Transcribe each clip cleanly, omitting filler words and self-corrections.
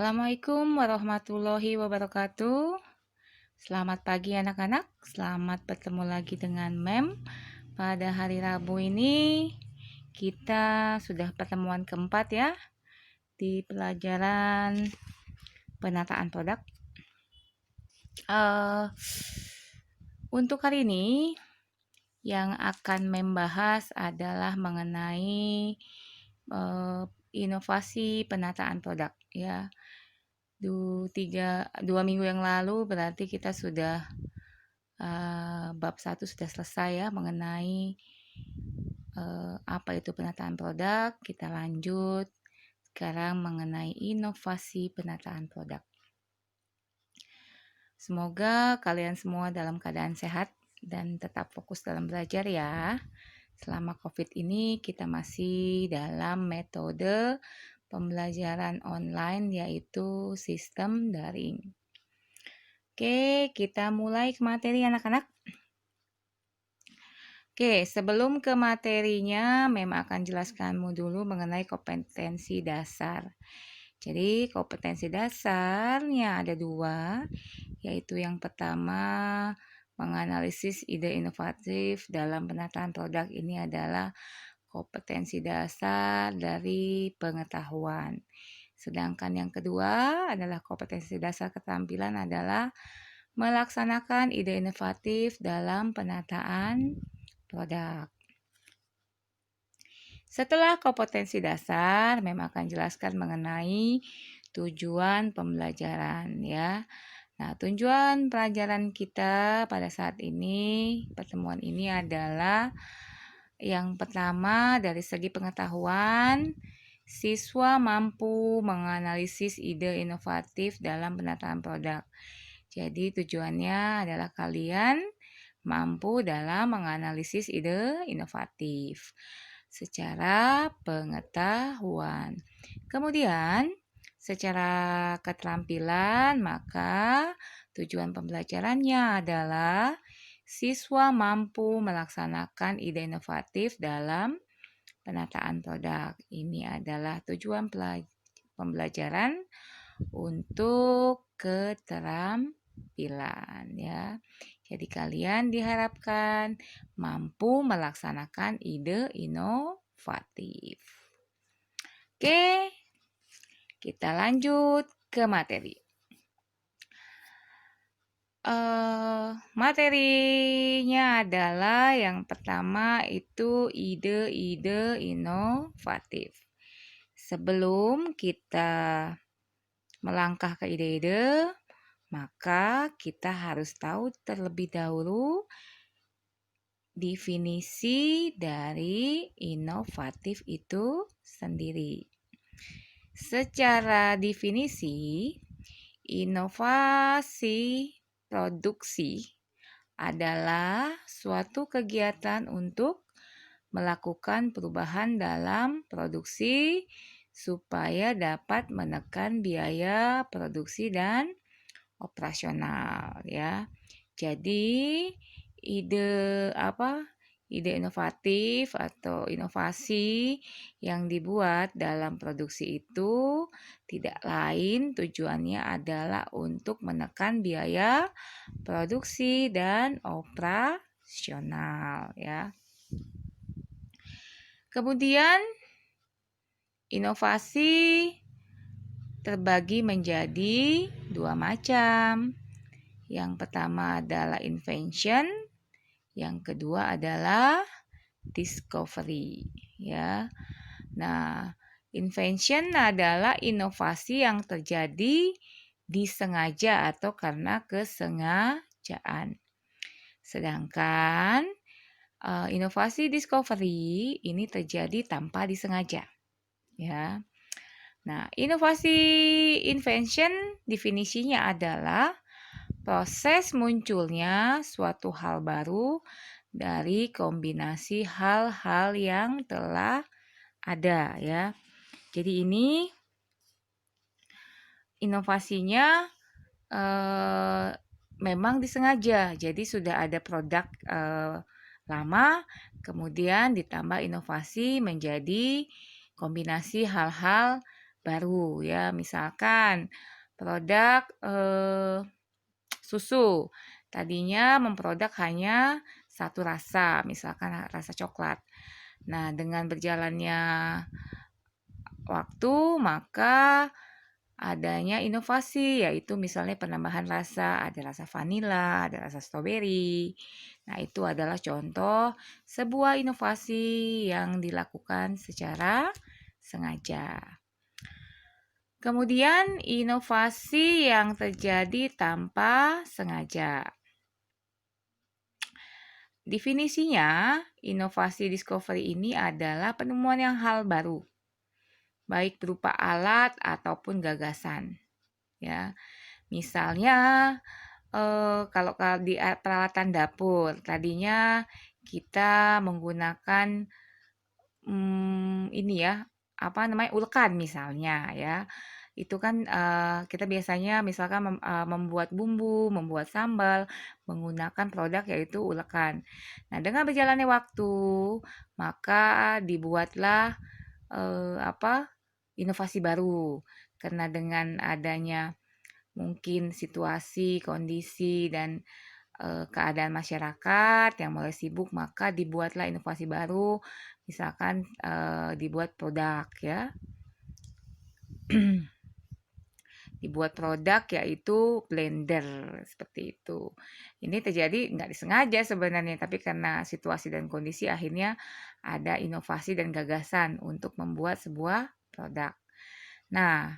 Assalamualaikum warahmatullahi wabarakatuh. Selamat pagi anak-anak. Selamat bertemu lagi dengan Mem. Pada hari Rabu ini kita sudah pertemuan keempat ya di pelajaran penataan produk. Untuk hari ini yang akan Mem bahas adalah mengenai inovasi penataan produk ya. 2 minggu yang lalu berarti kita sudah bab 1 sudah selesai ya mengenai apa itu penataan produk. Kita lanjut sekarang mengenai inovasi penataan produk. Semoga kalian semua dalam keadaan sehat dan tetap fokus dalam belajar ya. Selama COVID ini kita masih dalam metode pembelajaran online yaitu sistem daring. Oke, kita mulai ke materi anak-anak. Oke, sebelum ke materinya, Mem akan jelaskanmu dulu mengenai kompetensi dasar. Jadi, kompetensi dasarnya ada 2, yaitu yang pertama, menganalisis ide inovatif dalam penataan produk. Ini adalah kompetensi dasar dari pengetahuan. Sedangkan yang kedua adalah kompetensi dasar keterampilan adalah melaksanakan ide inovatif dalam penataan produk. Setelah kompetensi dasar, Mem akan jelaskan mengenai tujuan pembelajaran ya. Nah, tujuan pelajaran kita pada saat ini, pertemuan ini adalah yang pertama dari segi pengetahuan, siswa mampu menganalisis ide inovatif dalam penataan produk. Jadi tujuannya adalah kalian mampu dalam menganalisis ide inovatif secara pengetahuan. Kemudian, secara keterampilan, maka tujuan pembelajarannya adalah siswa mampu melaksanakan ide inovatif dalam penataan produk. Ini adalah tujuan pembelajaran untuk keterampilan ya. Jadi kalian diharapkan mampu melaksanakan ide inovatif. Oke, kita lanjut ke materi. Materinya adalah yang pertama itu ide-ide inovatif. Sebelum kita melangkah ke ide-ide, maka kita harus tahu terlebih dahulu definisi dari inovatif itu sendiri. Secara definisi, inovasi produksi adalah suatu kegiatan untuk melakukan perubahan dalam produksi supaya dapat menekan biaya produksi dan operasional ya. Jadi ide inovatif atau inovasi yang dibuat dalam produksi itu tidak lain tujuannya adalah untuk menekan biaya produksi dan operasional ya. Kemudian inovasi terbagi menjadi 2 macam. Yang pertama adalah invention, yang kedua adalah discovery ya. Nah, invention adalah inovasi yang terjadi disengaja atau karena kesengajaan. Sedangkan inovasi discovery ini terjadi tanpa disengaja ya. Nah, inovasi invention definisinya adalah proses munculnya suatu hal baru dari kombinasi hal-hal yang telah ada ya. Jadi ini inovasinya memang disengaja. Jadi sudah ada produk lama, kemudian ditambah inovasi menjadi kombinasi hal-hal baru ya. Misalkan produk susu. Tadinya memproduk hanya satu rasa, misalkan rasa coklat. Nah, dengan berjalannya waktu, maka adanya inovasi, yaitu misalnya penambahan rasa, ada rasa vanila, ada rasa stroberi. Nah, itu adalah contoh sebuah inovasi yang dilakukan secara sengaja. Kemudian, inovasi yang terjadi tanpa sengaja. Definisinya, inovasi discovery ini adalah penemuan yang hal baru, baik berupa alat ataupun gagasan. Ya, misalnya kalau di peralatan dapur, tadinya kita menggunakan ini ya, apa namanya, ulekan misalnya ya. Itu kan, kita biasanya misalkan membuat bumbu, membuat sambal, menggunakan produk yaitu ulekan. Nah, dengan berjalannya waktu, maka dibuatlah, inovasi baru. Karena dengan adanya mungkin situasi, kondisi, dan keadaan masyarakat yang mulai sibuk, maka dibuatlah inovasi baru, misalkan dibuat produk ya. Dibuat produk yaitu blender, seperti itu. Ini terjadi nggak disengaja sebenarnya, tapi karena situasi dan kondisi akhirnya ada inovasi dan gagasan untuk membuat sebuah produk. Nah,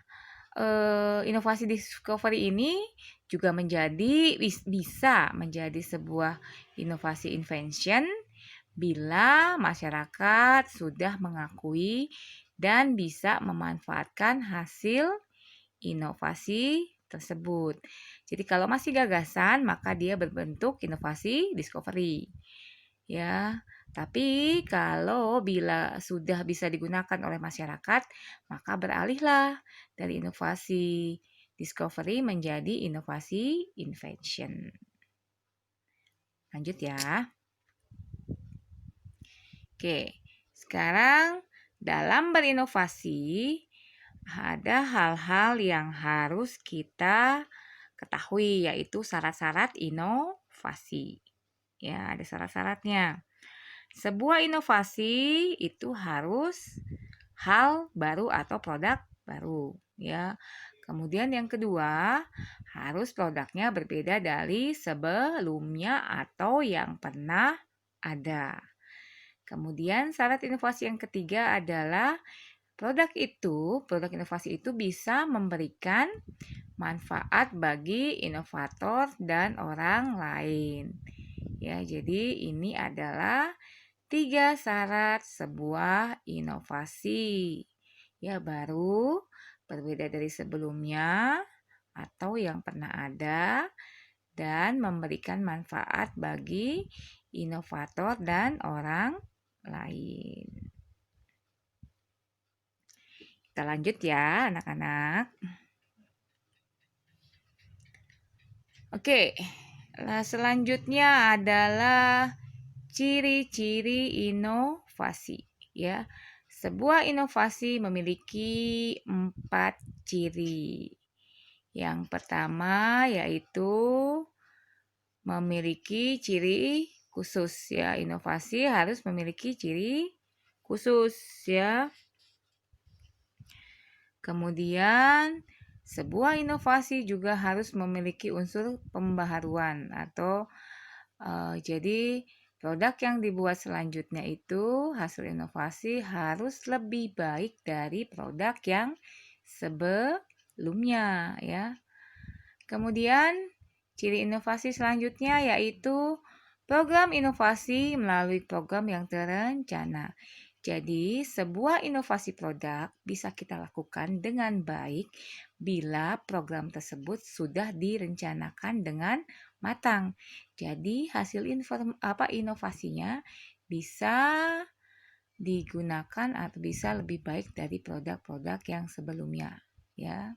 inovasi discovery ini juga bisa menjadi sebuah inovasi invention bila masyarakat sudah mengakui dan bisa memanfaatkan hasil inovasi tersebut. Jadi kalau masih gagasan, maka dia berbentuk inovasi discovery. Ya, tapi kalau bila sudah bisa digunakan oleh masyarakat, maka beralihlah dari inovasi discovery menjadi inovasi invention. Lanjut ya. Oke, sekarang dalam berinovasi ada hal-hal yang harus kita ketahui, yaitu syarat-syarat inovasi. Ya, ada syarat-syaratnya. Sebuah inovasi itu harus hal baru atau produk baru, ya. Kemudian yang kedua, harus produknya berbeda dari sebelumnya atau yang pernah ada. Kemudian syarat inovasi yang ketiga adalah produk inovasi itu bisa memberikan manfaat bagi inovator dan orang lain. Ya, jadi ini adalah 3 syarat sebuah inovasi. Ya, baru, berbeda dari sebelumnya atau yang pernah ada, dan memberikan manfaat bagi inovator dan orang lain. Kita lanjut ya, anak-anak. Oke, selanjutnya adalah ciri-ciri inovasi. Ya, sebuah inovasi memiliki 4 ciri. Yang pertama yaitu memiliki ciri khusus ya. Inovasi harus memiliki ciri khusus ya. Kemudian sebuah inovasi juga harus memiliki unsur pembaharuan atau jadi produk yang dibuat selanjutnya itu hasil inovasi harus lebih baik dari produk yang sebelumnya ya. Kemudian ciri inovasi selanjutnya yaitu program inovasi melalui program yang terencana. Jadi, sebuah inovasi produk bisa kita lakukan dengan baik bila program tersebut sudah direncanakan dengan matang. Jadi, hasil inovasinya bisa digunakan atau bisa lebih baik dari produk-produk yang sebelumnya, ya.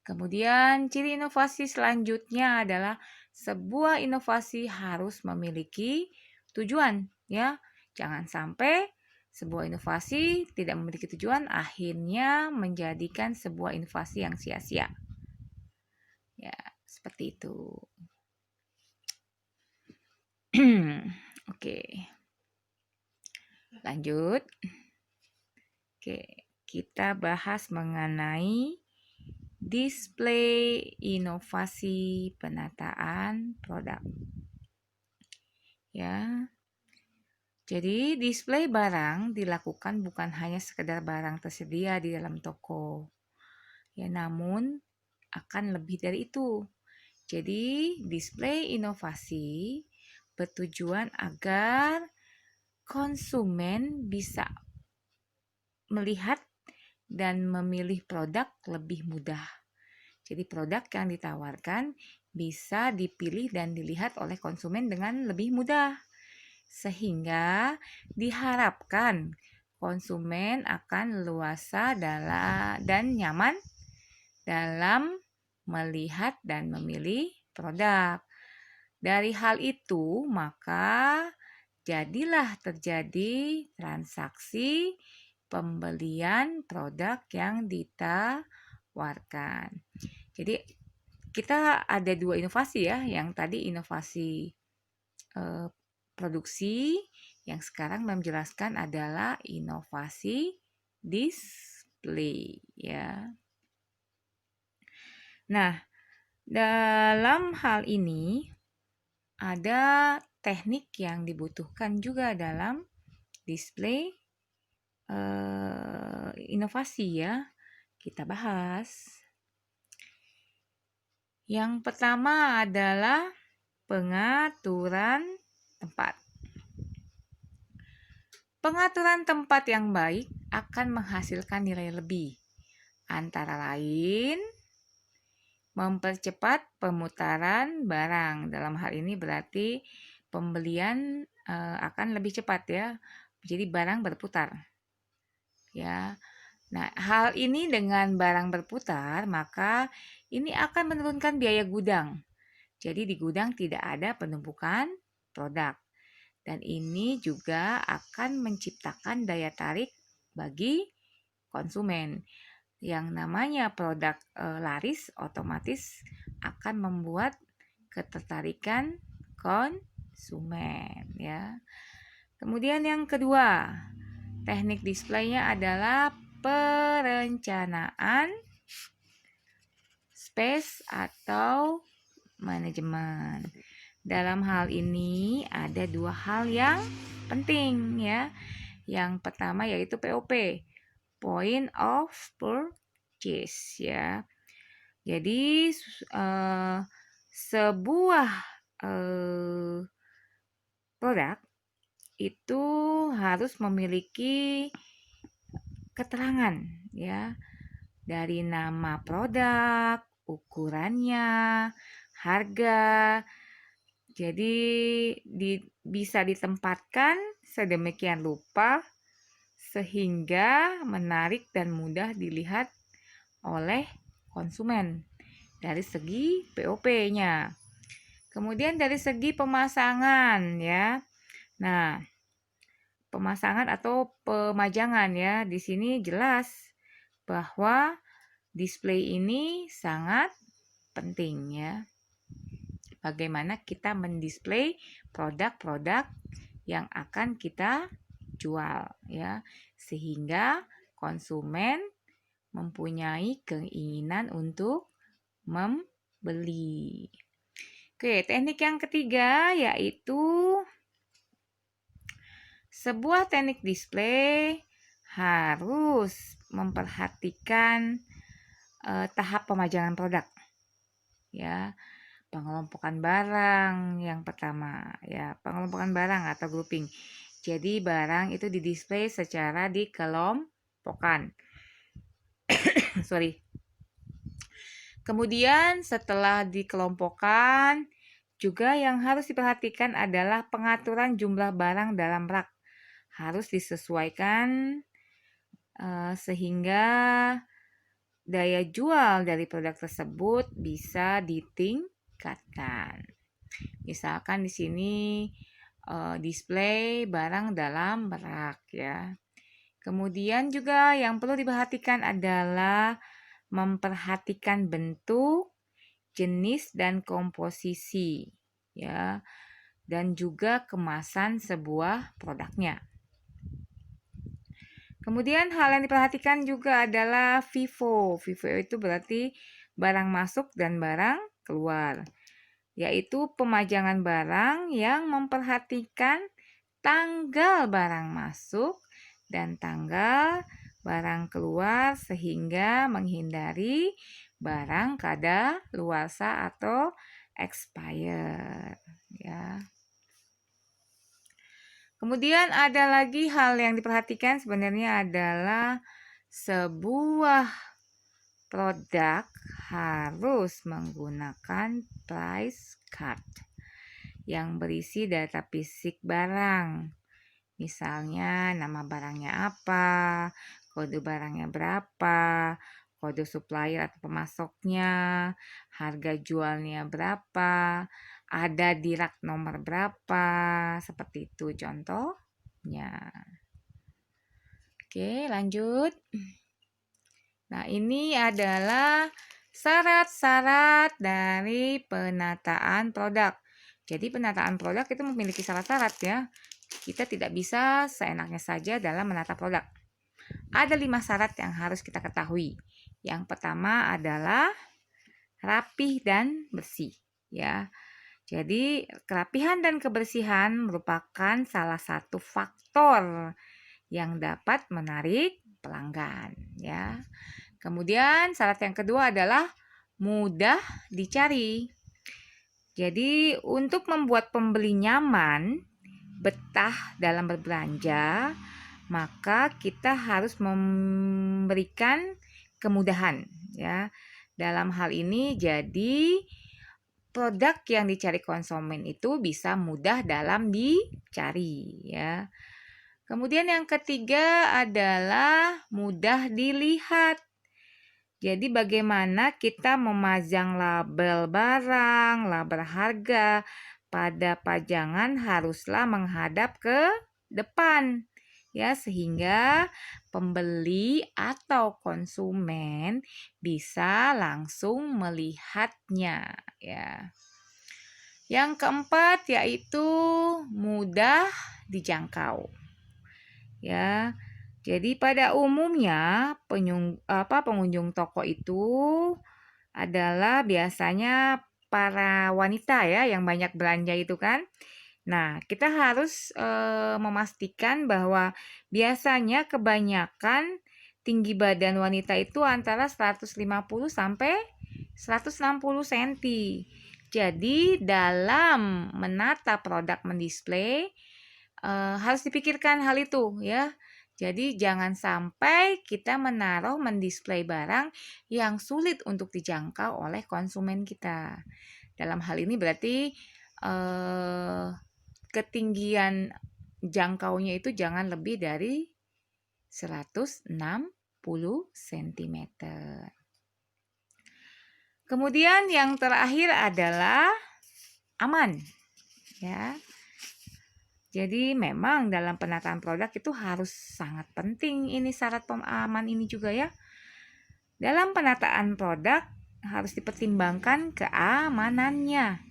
Kemudian, ciri inovasi selanjutnya adalah sebuah inovasi harus memiliki tujuan, ya. Jangan sampai Sebuah inovasi tidak memiliki tujuan akhirnya menjadikan sebuah inovasi yang sia-sia. Ya, seperti itu. Oke. Lanjut. Oke, kita bahas mengenai display inovasi penataan produk. Ya. Jadi, display barang dilakukan bukan hanya sekedar barang tersedia di dalam toko. Ya, namun akan lebih dari itu. Jadi, display inovasi bertujuan agar konsumen bisa melihat dan memilih produk lebih mudah. Jadi produk yang ditawarkan bisa dipilih dan dilihat oleh konsumen dengan lebih mudah. Sehingga diharapkan konsumen akan leluasa dan nyaman dalam melihat dan memilih produk. Dari hal itu, maka jadilah terjadi transaksi pembelian produk yang ditawarkan. Jadi kita ada 2 inovasi ya, yang tadi inovasi produksi, yang sekarang menjelaskan adalah inovasi display ya. Nah, dalam hal ini ada teknik yang dibutuhkan juga dalam display inovasi ya. Kita bahas. Yang pertama adalah pengaturan tempat. Pengaturan tempat yang baik akan menghasilkan nilai lebih. Antara lain, mempercepat pemutaran barang. Dalam hal ini berarti pembelian akan lebih cepat ya. Jadi barang berputar. Ya. Nah, hal ini dengan barang berputar, maka ini akan menurunkan biaya gudang. Jadi di gudang tidak ada penumpukan produk. Dan ini juga akan menciptakan daya tarik bagi konsumen. Yang namanya produk laris otomatis akan membuat ketertarikan konsumen ya. Kemudian yang kedua, teknik displaynya adalah perencanaan space atau manajemen. Dalam hal ini ada 2 hal yang penting ya. Yang pertama yaitu POP, point of purchase ya. Jadi sebuah produk itu harus memiliki keterangan ya, dari nama produk, ukurannya, harga. Jadi bisa ditempatkan sedemikian rupa sehingga menarik dan mudah dilihat oleh konsumen dari segi POP-nya. Kemudian dari segi pemasangan ya. Nah, pemasangan atau pemajangan ya, di sini jelas bahwa display ini sangat penting ya. Bagaimana kita mendisplay produk-produk yang akan kita jual ya, sehingga konsumen mempunyai keinginan untuk membeli. Oke, teknik yang ketiga yaitu sebuah teknik display harus memperhatikan tahap pemajangan produk. Ya, pengelompokan barang yang pertama, ya, pengelompokan barang atau grouping. Jadi barang itu didisplay secara dikelompokkan. Sorry. Kemudian setelah dikelompokkan, juga yang harus diperhatikan adalah pengaturan jumlah barang dalam rak. Harus disesuaikan sehingga daya jual dari produk tersebut bisa ditingkatkan. Misalkan di sini display barang dalam rak ya. Kemudian juga yang perlu diperhatikan adalah memperhatikan bentuk, jenis dan komposisi ya, dan juga kemasan sebuah produknya. Kemudian hal yang diperhatikan juga adalah FIFO. FIFO itu berarti barang masuk dan barang keluar, yaitu pemajangan barang yang memperhatikan tanggal barang masuk dan tanggal barang keluar sehingga menghindari barang kadaluarsa atau expired ya. Kemudian ada lagi hal yang diperhatikan sebenarnya adalah sebuah produk harus menggunakan price card yang berisi data fisik barang. Misalnya nama barangnya apa, kode barangnya berapa, kode supplier atau pemasoknya, harga jualnya berapa, ada di rak nomor berapa, seperti itu contohnya. Oke, lanjut. Nah, ini adalah syarat-syarat dari penataan produk. Jadi penataan produk itu memiliki syarat-syarat ya. Kita tidak bisa seenaknya saja dalam menata produk. Ada 5 syarat yang harus kita ketahui. Yang pertama adalah rapih dan bersih ya. Jadi kerapihan dan kebersihan merupakan salah satu faktor yang dapat menarik pelanggan ya. Kemudian syarat yang kedua adalah mudah dicari. Jadi untuk membuat pembeli nyaman, betah dalam berbelanja, maka kita harus memberikan kemudahan ya. Dalam hal ini jadi produk yang dicari konsumen itu bisa mudah dalam dicari ya. Kemudian yang ketiga adalah mudah dilihat. Jadi bagaimana kita memajang label barang, label harga pada pajangan haruslah menghadap ke depan ya, sehingga pembeli atau konsumen bisa langsung melihatnya ya. Yang keempat yaitu mudah dijangkau ya. Jadi pada umumnya pengunjung toko itu adalah biasanya para wanita ya yang banyak belanja itu kan. Nah, kita harus memastikan bahwa biasanya kebanyakan tinggi badan wanita itu antara 150 sampai 160 cm. Jadi dalam menata produk mendisplay harus dipikirkan hal itu ya. Jadi jangan sampai kita mendisplay barang yang sulit untuk dijangkau oleh konsumen kita. Dalam hal ini berarti ketinggian jangkaunya itu jangan lebih dari 160 cm. Kemudian yang terakhir adalah aman ya. Jadi memang dalam penataan produk itu harus sangat penting ini syarat aman ini juga ya. Dalam penataan produk harus dipertimbangkan keamanannya.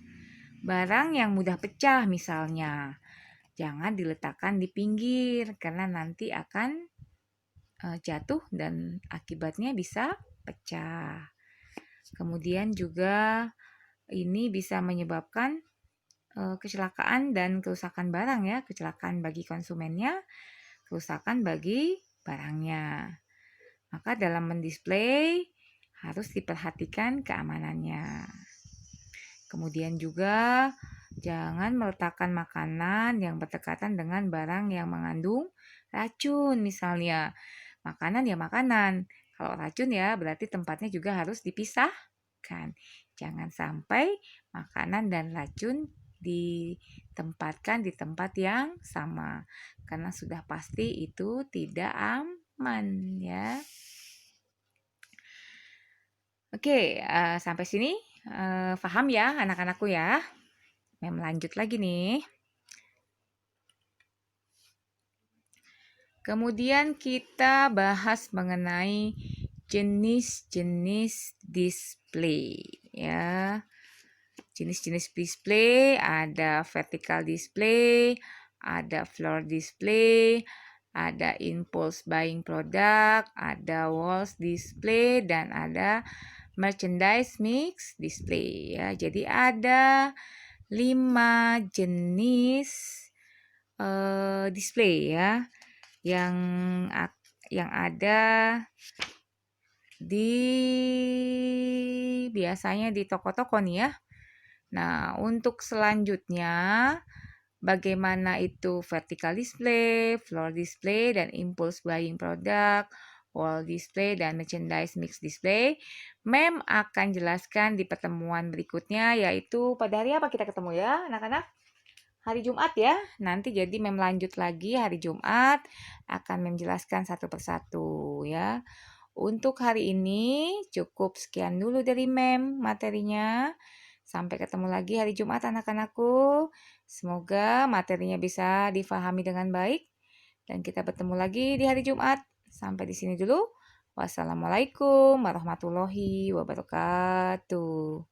Barang yang mudah pecah misalnya, jangan diletakkan di pinggir karena nanti akan jatuh dan akibatnya bisa pecah. Kemudian juga ini bisa menyebabkan kecelakaan dan kerusakan barang ya, kecelakaan bagi konsumennya, kerusakan bagi barangnya. Maka dalam mendisplay harus diperhatikan keamanannya. Kemudian juga jangan meletakkan makanan yang berdekatan dengan barang yang mengandung racun misalnya. Makanan ya makanan. Kalau racun ya berarti tempatnya juga harus dipisahkan. Jangan sampai makanan dan racun ditempatkan di tempat yang sama karena sudah pasti itu tidak aman ya. Oke, sampai sini paham ya anak-anakku ya. Lanjut lagi nih. Kemudian kita bahas mengenai jenis-jenis display ya. Jenis-jenis display ada vertical display, ada floor display, ada impulse buying product, ada walls display, dan ada merchandise mix display ya. Jadi ada 5 jenis display ya yang ada di biasanya di toko-toko nih ya. Nah, untuk selanjutnya bagaimana itu vertical display, floor display, dan impulse buying product, wall display, dan merchandise mix display, Mem akan jelaskan di pertemuan berikutnya, yaitu pada hari apa kita ketemu ya anak-anak? Hari Jumat ya. Nanti jadi Mem lanjut lagi hari Jumat, akan Mem jelaskan satu persatu ya. Untuk hari ini cukup sekian dulu dari Mem materinya. Sampai ketemu lagi hari Jumat anak-anakku. Semoga materinya bisa difahami dengan baik. Dan kita bertemu lagi di hari Jumat. Sampai di sini dulu. Wassalamualaikum warahmatullahi wabarakatuh.